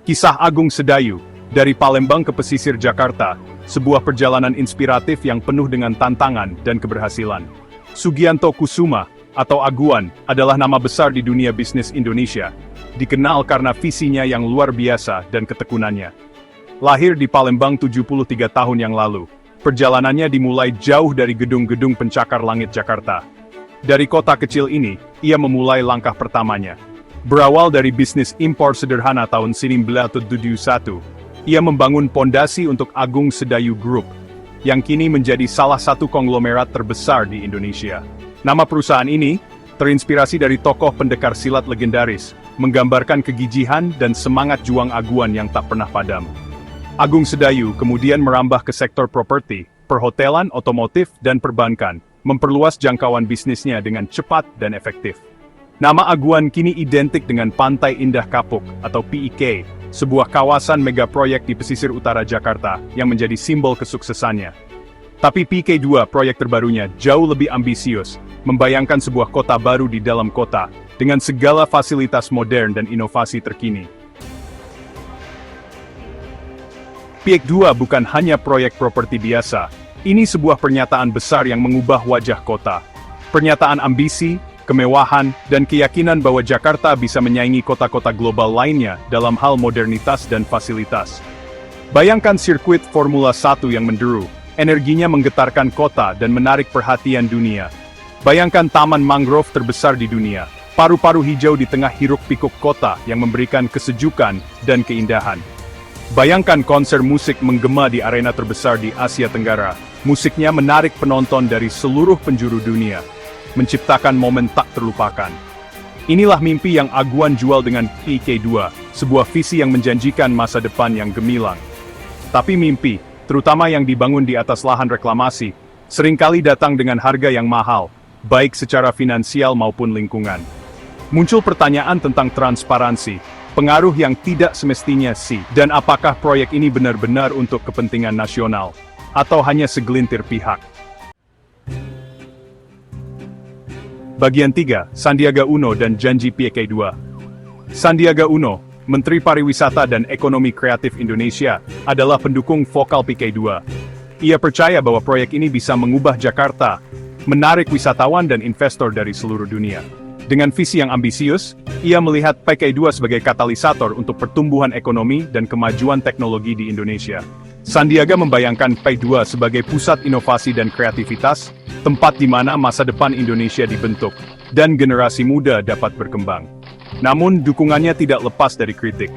Kisah Agung Sedayu, dari Palembang ke pesisir Jakarta, sebuah perjalanan inspiratif yang penuh dengan tantangan dan keberhasilan. Sugianto Kusuma, atau Aguan, adalah nama besar di dunia bisnis Indonesia, dikenal karena visinya yang luar biasa dan ketekunannya. Lahir di Palembang 73 tahun yang lalu, perjalanannya dimulai jauh dari gedung-gedung pencakar langit Jakarta. Dari kota kecil ini, ia memulai langkah pertamanya. Berawal dari bisnis impor sederhana tahun 1971, ia membangun pondasi untuk Agung Sedayu Group, yang kini menjadi salah satu konglomerat terbesar di Indonesia. Nama perusahaan ini terinspirasi dari tokoh pendekar silat legendaris, menggambarkan kegigihan dan semangat juang Aguan yang tak pernah padam. Agung Sedayu kemudian merambah ke sektor properti, perhotelan, otomotif, dan perbankan, memperluas jangkauan bisnisnya dengan cepat dan efektif. Nama Aguan kini identik dengan Pantai Indah Kapuk atau PIK, sebuah kawasan megaproyek di pesisir utara Jakarta yang menjadi simbol kesuksesannya. Tapi PIK2, proyek terbarunya, jauh lebih ambisius, membayangkan sebuah kota baru di dalam kota, dengan segala fasilitas modern dan inovasi terkini. PIK2 bukan hanya proyek properti biasa, ini sebuah pernyataan besar yang mengubah wajah kota. Pernyataan ambisi, kemewahan, dan keyakinan bahwa Jakarta bisa menyaingi kota-kota global lainnya dalam hal modernitas dan fasilitas. Bayangkan sirkuit Formula 1 yang menderu, energinya menggetarkan kota dan menarik perhatian dunia. Bayangkan taman mangrove terbesar di dunia, paru-paru hijau di tengah hiruk-pikuk kota yang memberikan kesejukan dan keindahan. Bayangkan konser musik menggema di arena terbesar di Asia Tenggara, musiknya menarik penonton dari seluruh penjuru dunia, menciptakan momen tak terlupakan. Inilah mimpi yang Aguan jual dengan PIK2, sebuah visi yang menjanjikan masa depan yang gemilang. Tapi mimpi, terutama yang dibangun di atas lahan reklamasi, seringkali datang dengan harga yang mahal, baik secara finansial maupun lingkungan. Muncul pertanyaan tentang transparansi, pengaruh yang tidak semestinya dan apakah proyek ini benar-benar untuk kepentingan nasional, atau hanya segelintir pihak. Bagian 3, Sandiaga Uno dan Janji PIK2. Sandiaga Uno, Menteri Pariwisata dan Ekonomi Kreatif Indonesia, adalah pendukung vokal PIK2. Ia percaya bahwa proyek ini bisa mengubah Jakarta, menarik wisatawan dan investor dari seluruh dunia. Dengan visi yang ambisius, ia melihat PIK2 sebagai katalisator untuk pertumbuhan ekonomi dan kemajuan teknologi di Indonesia. Sandiaga membayangkan PIK2 sebagai pusat inovasi dan kreativitas, tempat di mana masa depan Indonesia dibentuk, dan generasi muda dapat berkembang. Namun, dukungannya tidak lepas dari kritik.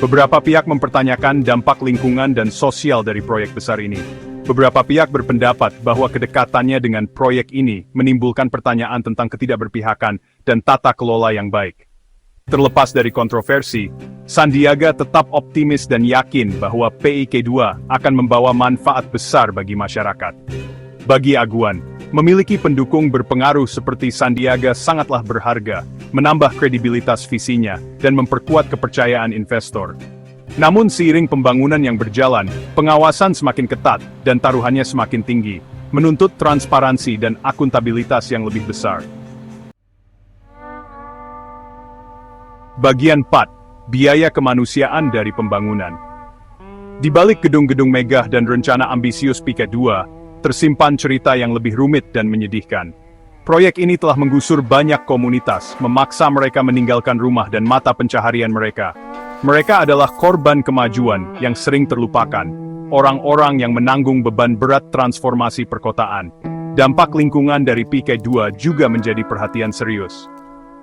Beberapa pihak mempertanyakan dampak lingkungan dan sosial dari proyek besar ini. Beberapa pihak berpendapat bahwa kedekatannya dengan proyek ini menimbulkan pertanyaan tentang ketidakberpihakan dan tata kelola yang baik. Terlepas dari kontroversi, Sandiaga tetap optimis dan yakin bahwa PIK2 akan membawa manfaat besar bagi masyarakat. Bagi Aguan, memiliki pendukung berpengaruh seperti Sandiaga sangatlah berharga, menambah kredibilitas visinya, dan memperkuat kepercayaan investor. Namun seiring pembangunan yang berjalan, pengawasan semakin ketat, dan taruhannya semakin tinggi, menuntut transparansi dan akuntabilitas yang lebih besar. Bagian 4, Biaya Kemanusiaan dari Pembangunan. Di balik gedung-gedung megah dan rencana ambisius PIK2, tersimpan cerita yang lebih rumit dan menyedihkan. Proyek ini telah menggusur banyak komunitas, memaksa mereka meninggalkan rumah dan mata pencaharian mereka. Mereka adalah korban kemajuan yang sering terlupakan, orang-orang yang menanggung beban berat transformasi perkotaan. Dampak lingkungan dari PIK2 juga menjadi perhatian serius.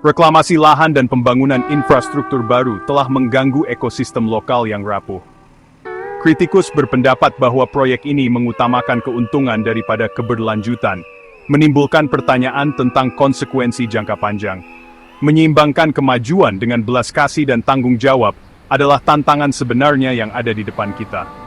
Reklamasi lahan dan pembangunan infrastruktur baru telah mengganggu ekosistem lokal yang rapuh. Kritikus berpendapat bahwa proyek ini mengutamakan keuntungan daripada keberlanjutan, menimbulkan pertanyaan tentang konsekuensi jangka panjang. Menyeimbangkan kemajuan dengan belas kasih dan tanggung jawab adalah tantangan sebenarnya yang ada di depan kita.